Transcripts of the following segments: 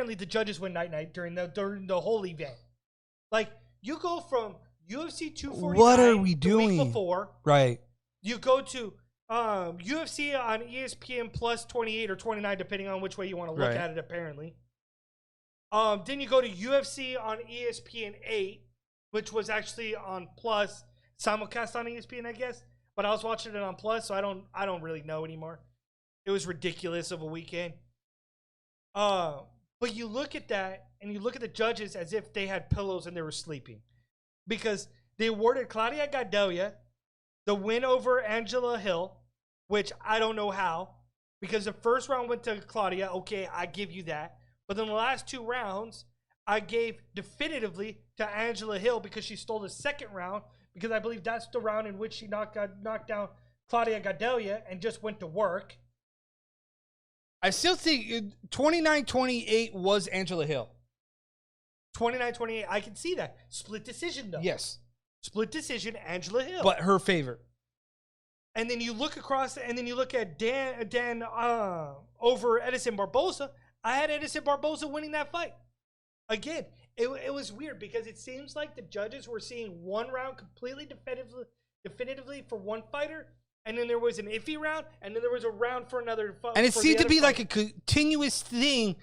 apparently the judges went night-night during the whole event. Like, you go from UFC 249 what are we the doing? week before. Right. You go to UFC on ESPN Plus 28 or 29, depending on which way you want to look at it, apparently. Then you go to UFC on ESPN 8, which was actually on Plus, simulcast on ESPN, I guess. But I was watching it on Plus, so I don't really know anymore. It was ridiculous of a weekend. But you look at that, and you look at the judges as if they had pillows and they were sleeping. Because they awarded Claudia Gadelha the win over Angela Hill, which I don't know how. Because the first round went to Claudia. Okay, I give you that. But then the last 2 rounds, I gave definitively to Angela Hill because she stole the second round. Because I believe that's the round in which she knocked down Claudia Gadelha and just went to work. I still think 29-28 was Angela Hill. 29-28, I can see that. Split decision, though. Yes. Split decision, Angela Hill. But her favor. And then you look across, and then you look at Dan over Edison Barboza. I had Edison Barboza winning that fight. Again, it was weird because it seems like the judges were seeing one round completely definitively for one fighter, and then there was an iffy round, and then there was a round for another fight. And it seemed to be like a continuous thing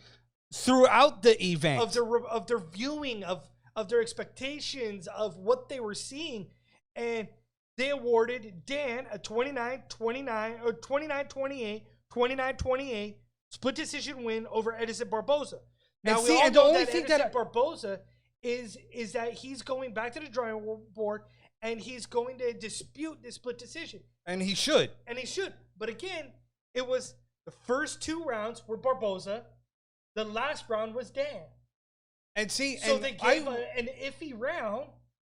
throughout the event. Of their viewing, of their expectations, of what they were seeing. And they awarded Dan a 29-29 or 29-28, 29-28 split decision win over Edison Barboza. Now, we all know that Edison Barboza is that he's going back to the drawing board and he's going to dispute this split decision. And he should. But again, it was the first 2 rounds were Barboza. The last round was Dan. And see, so they gave an iffy round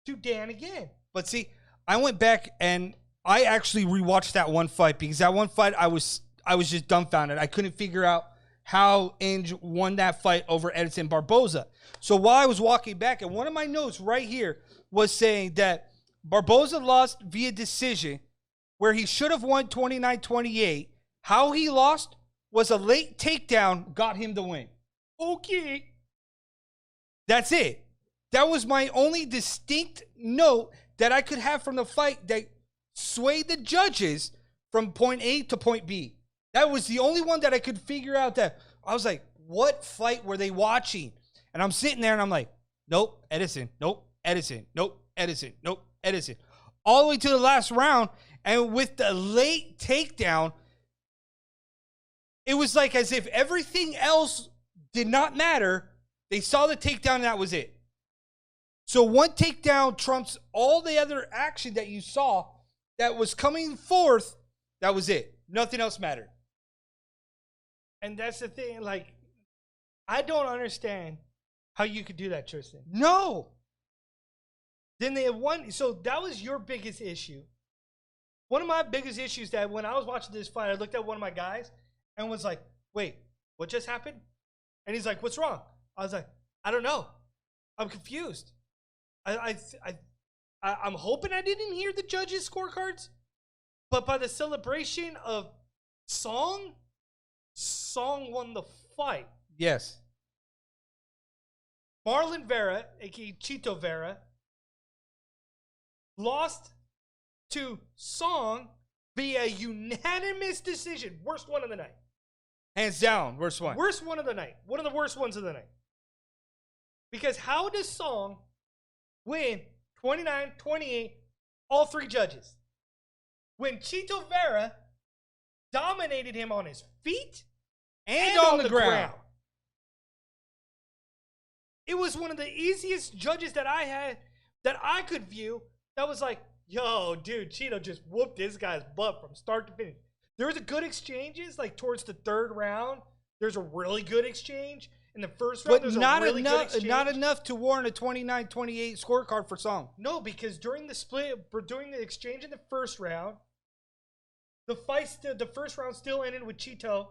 to Dan again. But see, I went back and I actually rewatched that one fight because that one fight I was just dumbfounded. I couldn't figure out how Inge won that fight over Edison Barboza. So while I was walking back, and one of my notes right here was saying that Barboza lost via decision where he should have won 29-28. How he lost was a late takedown got him the win. Okay. That's it. That was my only distinct note that I could have from the fight that swayed the judges from point A to point B. That was the only one that I could figure out that I was like, what fight were they watching? And I'm sitting there and I'm like, nope, Edison, nope, Edison, nope, Edison, nope, Edison. All the way to the last round. And with the late takedown, it was like as if everything else did not matter. They saw the takedown and that was it. So one takedown trumps all the other action that you saw that was coming forth. That was it. Nothing else mattered. And that's the thing. Like, I don't understand how you could do that, Tristan. No. Then they have one. So that was your biggest issue. One of my biggest issues that when I was watching this fight, I looked at one of my guys and was like, wait, what just happened? And he's like, what's wrong? I was like, I don't know. I'm confused. I'm hoping I didn't hear the judges' scorecards, but by the celebration of Song won the fight. Yes. Marlon Vera, aka Chito Vera, lost to Song via unanimous decision. Worst one of the night. Hands down, worst one. Worst one of the night. One of the worst ones of the night. Because how does Song win 29-28, all 3 judges? When Chito Vera dominated him on his feet and on the ground. It was one of the easiest judges that I had, that I could view, that was like, yo, dude, Chito just whooped this guy's butt from start to finish. There was a good exchanges, like towards the 3rd round. There's a really good exchange. In the first round, there's a really good exchange. Not enough to warrant a 29-28 scorecard for Song. No, because during the exchange in the first round, the first round still ended with Chito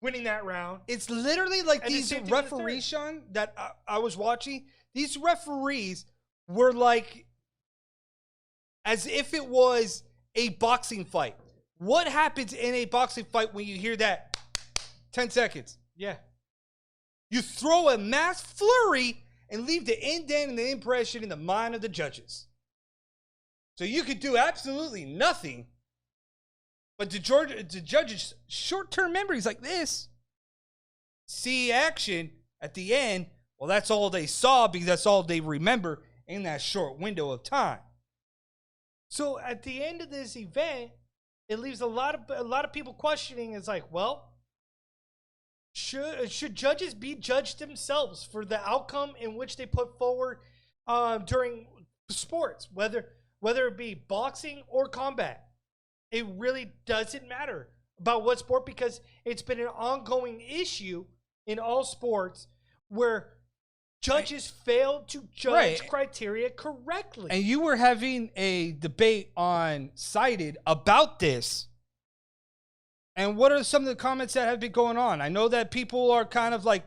winning that round. It's literally like these referees, Sean, that I was watching. These referees were like, as if it was a boxing fight. What happens in a boxing fight when you hear that 10 seconds? Yeah. You throw a mass flurry and leave the indent and the impression in the mind of the judges. So you could do absolutely nothing. But the judge's short-term memories like this, see action at the end, well, that's all they saw because that's all they remember in that short window of time. So at the end of this event, it leaves a lot of people questioning. It's like, well, should judges be judged themselves for the outcome in which they put forward during sports, whether it be boxing or combat? It really doesn't matter about what sport, because it's been an ongoing issue in all sports where judges fail to judge criteria correctly. And you were having a debate on Cited about this. And what are some of the comments that have been going on? I know that people are kind of like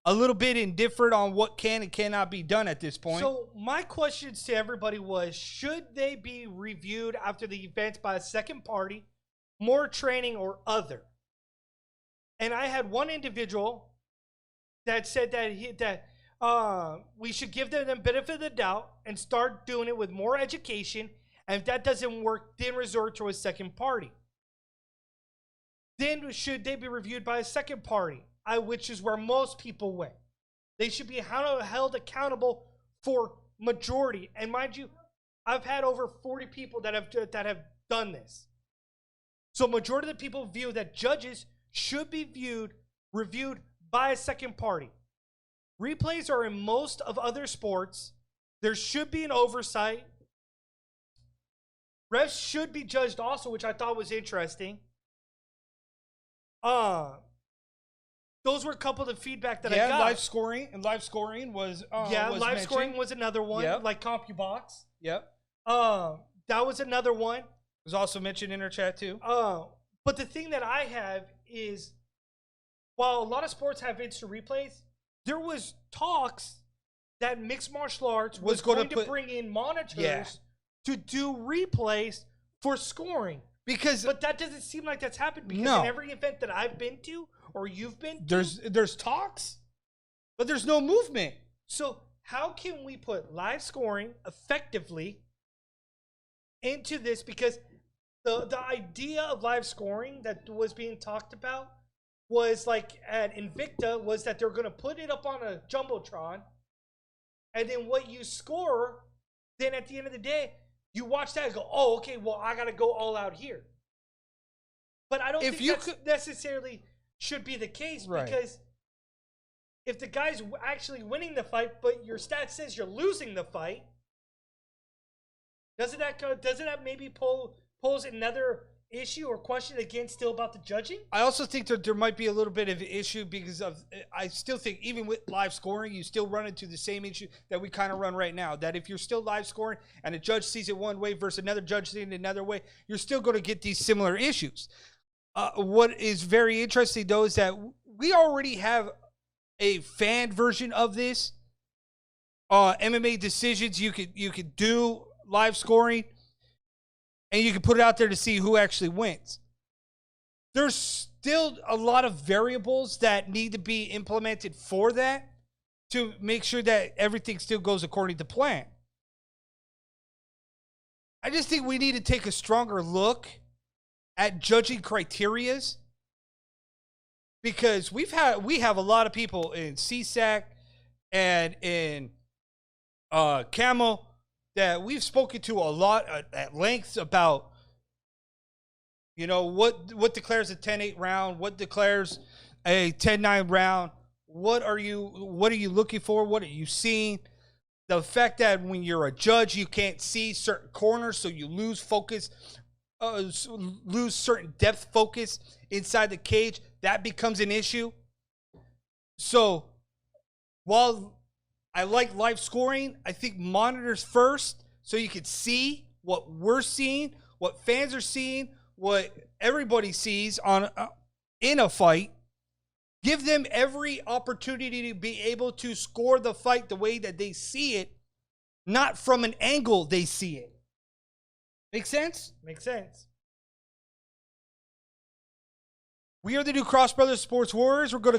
a little bit indifferent on what can and cannot be done at this point. So my questions to everybody was, should they be reviewed after the event by a second party, more training, or other? And I had one individual that said that we should give them the benefit of the doubt and start doing it with more education. And if that doesn't work, then resort to a second party. Then should they be reviewed by a second party, which is where most people went. They should be held accountable for majority. And mind you, I've had over 40 people that have done this. So majority of the people view that judges should be reviewed by a second party. Replays are in most of other sports. There should be an oversight. Refs should be judged also, which I thought was interesting. Those were a couple of the feedback that I got. Live scoring was live mentioned. Scoring was another one, like CompuBox. Yep. That was another one. It was also mentioned in our chat too. But the thing that I have is, while a lot of sports have instant replays, there was talks that mixed martial arts was going to bring in monitors to do replays for scoring. But that doesn't seem like that's happened, because in every event that I've been to or you've been to, there's talks, but there's no movement. So how can we put live scoring effectively into this? Because the idea of live scoring that was being talked about was, like at Invicta, was that they're going to put it up on a Jumbotron, and then what you score, then at the end of the day, you watch that and go, oh, okay, well, I got to go all out here. But I don't think that necessarily should be the case, because if the guy's actually winning the fight, but your stat says you're losing the fight, doesn't that maybe pose another issue or question again still about the judging? I also think that there might be a little bit of an issue because I still think even with live scoring, you still run into the same issue that we kind of run right now, that if you're still live scoring and a judge sees it one way versus another judge seeing it another way, you're still going to get these similar issues. What is very interesting, though, is that we already have a fan version of this. MMA decisions, you could do live scoring, and you can put it out there to see who actually wins. There's still a lot of variables that need to be implemented for that to make sure that everything still goes according to plan. I just think we need to take a stronger look at judging criterias, because we have a lot of people in CSAC and in Camo that we've spoken to a lot at length about, what declares a 10-8 round, what declares a 10-9 round, what are you looking for, what are you seeing? The fact that when you're a judge, you can't see certain corners, so you lose focus, lose certain depth focus inside the cage, that becomes an issue. So while I like live scoring, I think monitors first, so you can see what we're seeing, what fans are seeing, what everybody sees in a fight. Give them every opportunity to be able to score the fight the way that they see it, not from an angle they see it. Make sense? Makes sense. We are the DuCross Brothers Sports Warriors. We're going to